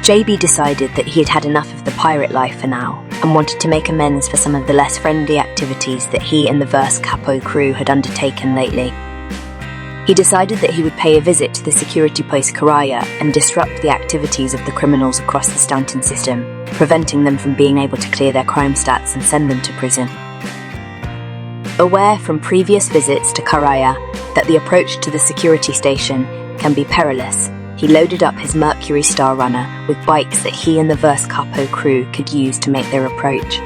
JB decided that he had had enough of the pirate life for now and wanted to make amends for some of the less friendly activities that he and the Verse Capo crew had undertaken lately. He decided that he would pay a visit to the security post Kareah and disrupt the activities of the criminals across the Stanton system, preventing them from being able to clear their crime stats and send them to prison. Aware from previous visits to Kareah that the approach to the security station can be perilous, he loaded up his Mercury Star Runner with bikes that he and the Verse Capo crew could use to make their approach.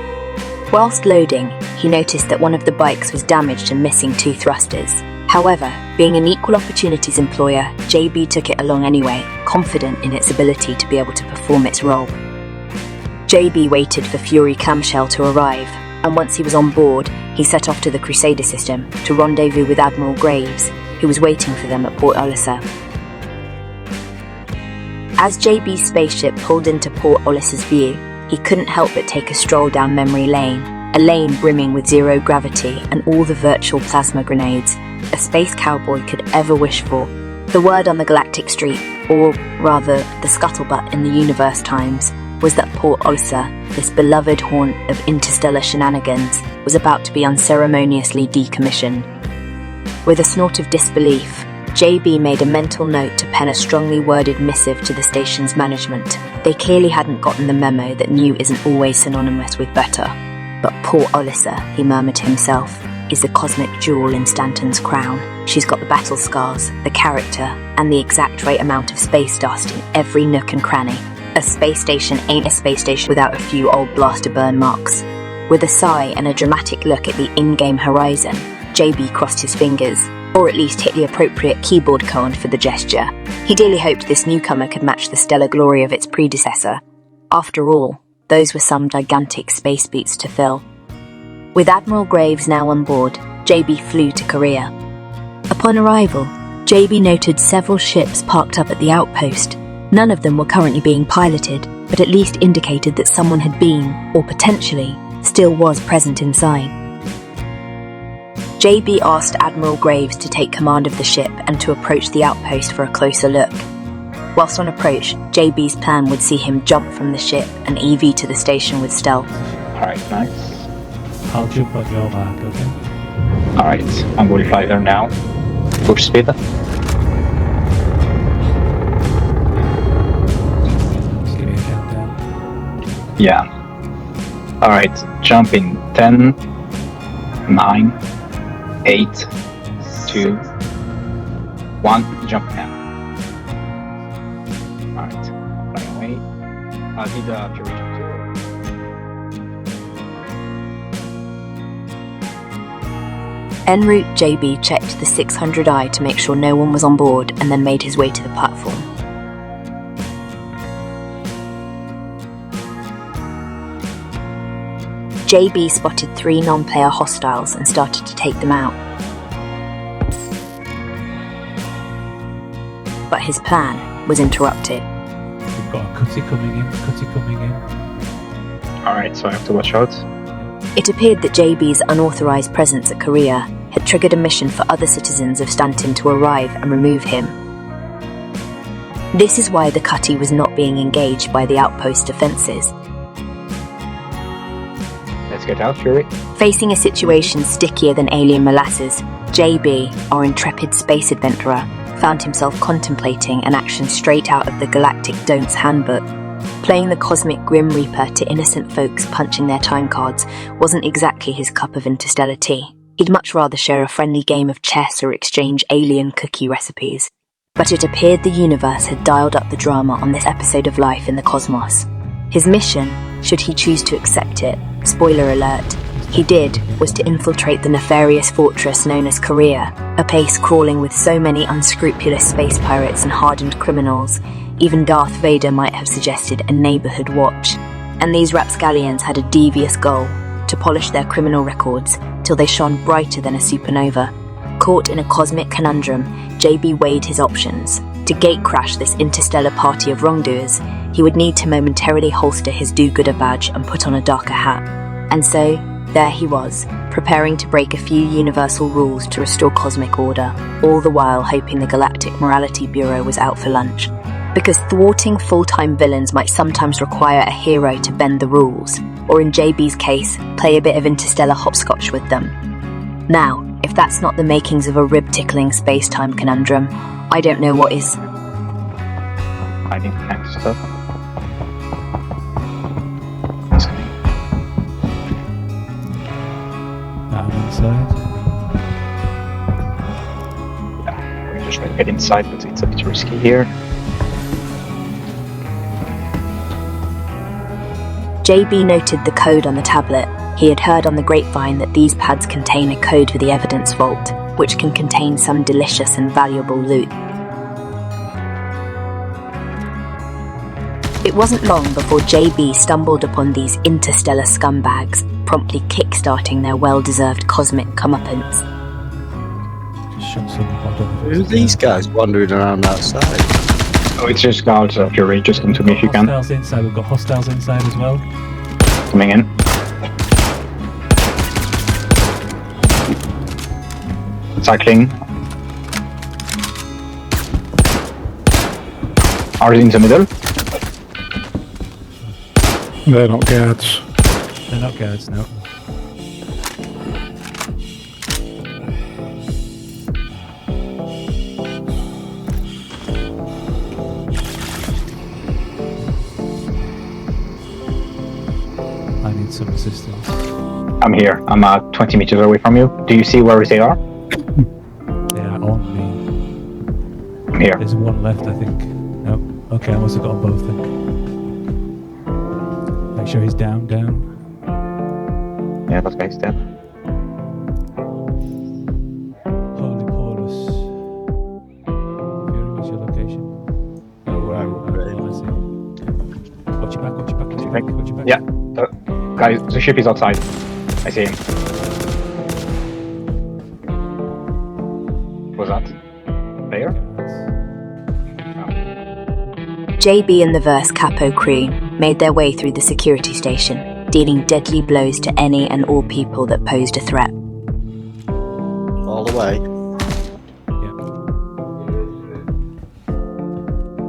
Whilst loading, he noticed that one of the bikes was damaged and missing 2 thrusters. However, being an equal opportunities employer, JB took it along anyway, confident in its ability to be able to perform its role. JB waited for Fury Clamshell to arrive, and once he was on board, he set off to the Crusader system to rendezvous with Admiral Graves, who was waiting for them at Port Olisar. As JB's spaceship pulled into Port Olisar's view, he couldn't help but take a stroll down memory lane, a lane brimming with zero gravity and all the virtual plasma grenades a space cowboy could ever wish for. The word on the galactic street, or rather the scuttlebutt in the universe times, was that Port Olisar, this beloved haunt of interstellar shenanigans, was about to be unceremoniously decommissioned. With a snort of disbelief, JB made a mental note to pen a strongly worded missive to the station's management. They clearly hadn't gotten the memo that new isn't always synonymous with better. But Port Olisar, he murmured to himself, is the cosmic jewel in Stanton's crown. She's got the battle scars, the character, and the exact right amount of space dust in every nook and cranny. A space station ain't a space station without a few old blaster burn marks. With a sigh and a dramatic look at the in-game horizon, JB crossed his fingers, or at least hit the appropriate keyboard command for the gesture. He dearly hoped this newcomer could match the stellar glory of its predecessor. After all, those were some gigantic space boots to fill. With Admiral Graves now on board, JB flew to Kareah. Upon arrival, JB noted several ships parked up at the outpost. None of them were currently being piloted, but at least indicated that someone had been, or potentially, still was present inside. JB asked Admiral Graves to take command of the ship and to approach the outpost for a closer look. Whilst on approach, JB's plan would see him jump from the ship and EV to the station with stealth. Alright, nice. I'll jump on your back, okay? Alright, I'm going to fly there now. Push speed. Just give me a countdown. Yeah. Alright, jump in 10, 9, 8, 2, 1, jump now. Alright, fly away. I'll do the Fury jump too. En route, JB checked the 600i to make sure no one was on board and then made his way to the platform. JB spotted 3 non-player hostiles and started to take them out. But his plan was interrupted. We've got a cutty coming in. Alright, so I have to watch out. It appeared that JB's unauthorized presence at Kareah had triggered a mission for other citizens of Stanton to arrive and remove him. This is why the cutty was not being engaged by the outpost defences. Let's get out, Fury. Facing a situation stickier than alien molasses, JB, our intrepid space adventurer, found himself contemplating an action straight out of the Galactic Don'ts Handbook. Playing the cosmic Grim Reaper to innocent folks punching their time cards wasn't exactly his cup of interstellar tea. He'd much rather share a friendly game of chess or exchange alien cookie recipes. But it appeared the universe had dialed up the drama on this episode of life in the cosmos. His mission, should he choose to accept it, spoiler alert, he did, was to infiltrate the nefarious fortress known as Kareah, a place crawling with so many unscrupulous space pirates and hardened criminals. Even Darth Vader might have suggested a neighborhood watch. And these rapscallions had a devious goal, to polish their criminal records till they shone brighter than a supernova. Caught in a cosmic conundrum, JB weighed his options. To gatecrash this interstellar party of wrongdoers, he would need to momentarily holster his do-gooder badge and put on a darker hat. And so, there he was, preparing to break a few universal rules to restore cosmic order, all the while hoping the Galactic Morality Bureau was out for lunch. Because thwarting full-time villains might sometimes require a hero to bend the rules, or in JB's case, play a bit of interstellar hopscotch with them. Now, if that's not the makings of a rib-tickling space-time conundrum, I don't know what is. Hiding behind stuff. I'm inside. Yeah, we just try to get inside, but it's a bit risky here. JB noted the code on the tablet. He had heard on the grapevine that these pads contain a code for the evidence vault, which can contain some delicious and valuable loot. It wasn't long before JB stumbled upon these interstellar scumbags, promptly kick-starting their well-deserved cosmic comeuppance. Just shot some. I don't know if Who are it's these guys wandering around outside? Oh, it's just guards of Fury, just come to me if you can. Hostiles inside. We've got hostiles inside as well. Coming in. Cycling. Are they in the middle? They're not guards. They're not guards, no. I need some assistance. I'm here. I'm 20 meters away from you. Do you see where they are? Yeah, on me. I'm here. There's one left, I think. Nope. Okay, I must have got them both then. Make sure he's down. Yeah, that guy's dead. Holy Paulus. Fury, what's your location? Oh, Right, I see. Watch your back. Yeah. Guys, the ship is outside. I see him. What was that? There? JB and the Verse Capo crew made their way through the security station, dealing deadly blows to any and all people that posed a threat. All the way.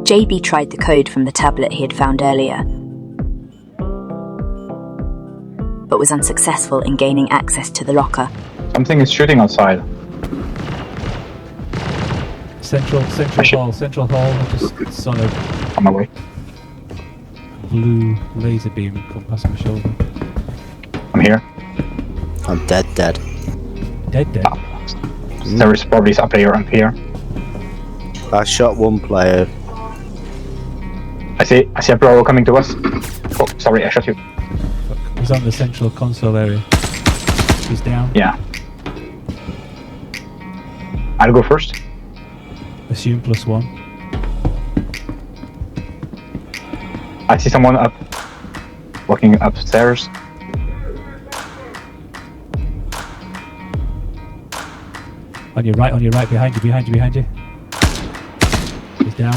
JB tried the code from the tablet he had found earlier, but was unsuccessful in gaining access to the locker. Something is shooting outside. Central hall. I just saw a On my way. blue laser beam come past my shoulder. I'm here. I'm dead. Dead. There is probably a player up here. I shot one player. I see a Bravo coming to us. Oh, sorry, I shot you. Fuck. He's on the central console area. He's down. Yeah. I'll go first. Assume +1. I see someone up, walking upstairs. On your right, behind you. He's down.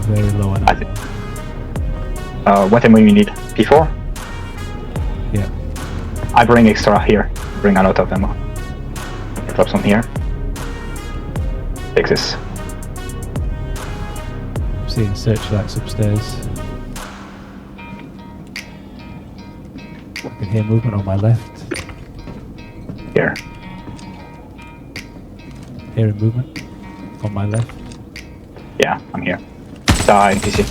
Very low on I it. think. What ammo you need? P4? Yeah. I bring extra here. Bring a lot of ammo. Drop some here. Take this. I'm seeing searchlights upstairs. I can hear movement on my left. Here. Hearing movement on my left. Yeah, I'm here. Die, NPC.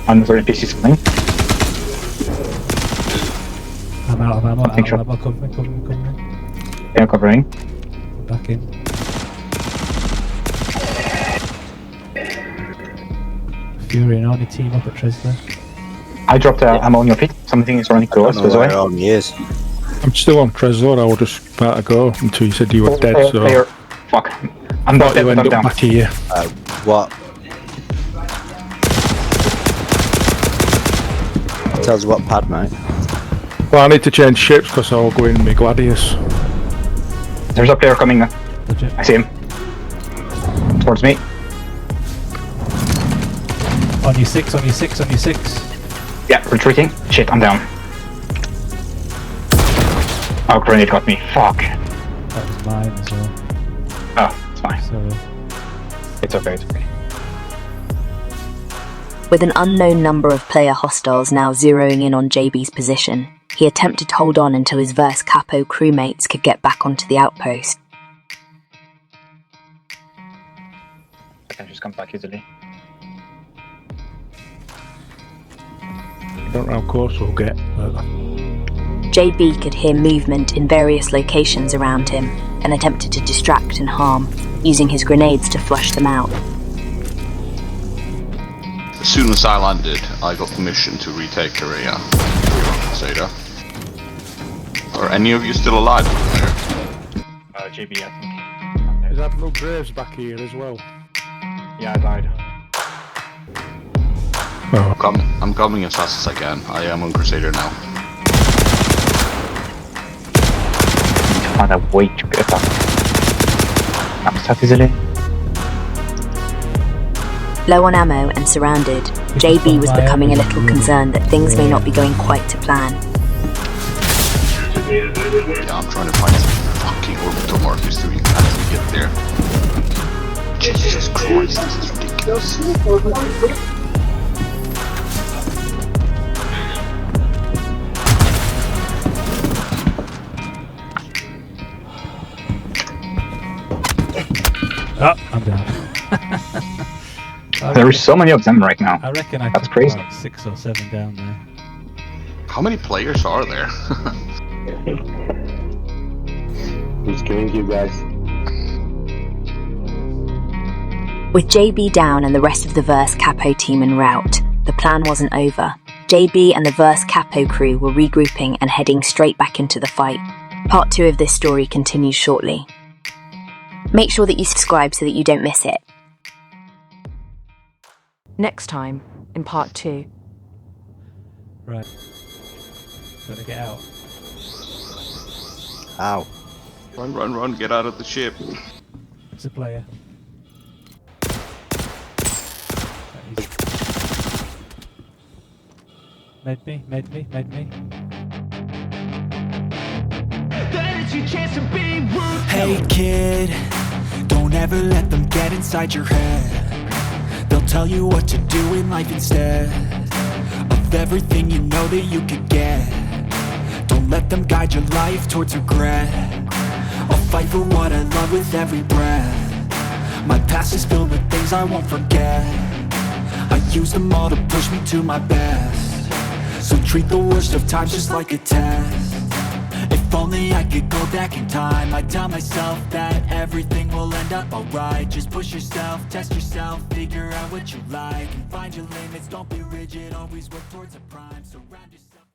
Another NPC coming. I'm out of ammo. Think so. Covering. Yeah, covering. Back in. Fury and Arnie team up at Tresler. I dropped ammo on your feet. Something is running I don't close. know This way. where Arnie is. I'm still on Tresor. I was just about to go until you said you were dead, so Player. Fuck. I'm thought not dead, you but I'm end up down. back here. What? Tells what pad, mate? Well, I need to change ships because I'll go in with Gladius. There's a player coming. Legit. I see him. Towards me. On your 6, on your 6, on your 6. Yeah, retreating. Shit, I'm down. Oh, grenade got me. Fuck. That was mine as well. Oh, it's fine. Sorry. It's okay, it's okay. With an unknown number of player hostiles now zeroing in on JB's position, he attempted to hold on until his Verse Capo crewmates could get back onto the outpost. I can just come back easily. I don't know how close we'll get. JB could hear movement in various locations around him and attempted to distract and harm, using his grenades to flush them out. As soon as I landed, I got permission to retake Kareah. Zeta. Are any of you still alive over there? JB, I think. Is Admiral Graves back here as well? Yeah, I died. Oh. I'm coming as fast as I can. I am on Crusader now. Find a way to get up. I'm stuck easily. Low on ammo and surrounded, JB was becoming a little concerned that things may not be going quite to plan. Yeah, I'm trying to find some fucking orbital markers to actually get there. Jesus Christ, this is ridiculous. Oh, I'm down. There are so many of them right now. I reckon I That's took crazy. about 6 or 7 down there. How many players are there? Who's killing you guys? With JB down and the rest of the Verse Capo team en route, the plan wasn't over. JB and the Verse Capo crew were regrouping and heading straight back into the fight. Part 2 of this story continues shortly. Make sure that you subscribe so that you don't miss it. Next time, in part 2. Right. Gotta get out. Ow. Run, run, run, get out of the ship. It's a player. Med me, med me, med me. Hey kid, don't ever let them get inside your head. They'll tell you what to do in life instead of everything you know that you could get. Don't let them guide your life towards regret. I'll fight for what I love with every breath. My past is filled with things I won't forget. I use them all to push me to my best. So treat the worst of times just like a test. If only I could go back in time, I'd tell myself that everything will end up alright. Just push yourself, test yourself, figure out what you like, and find your limits, don't be rigid, always work towards a prime. Surround yourself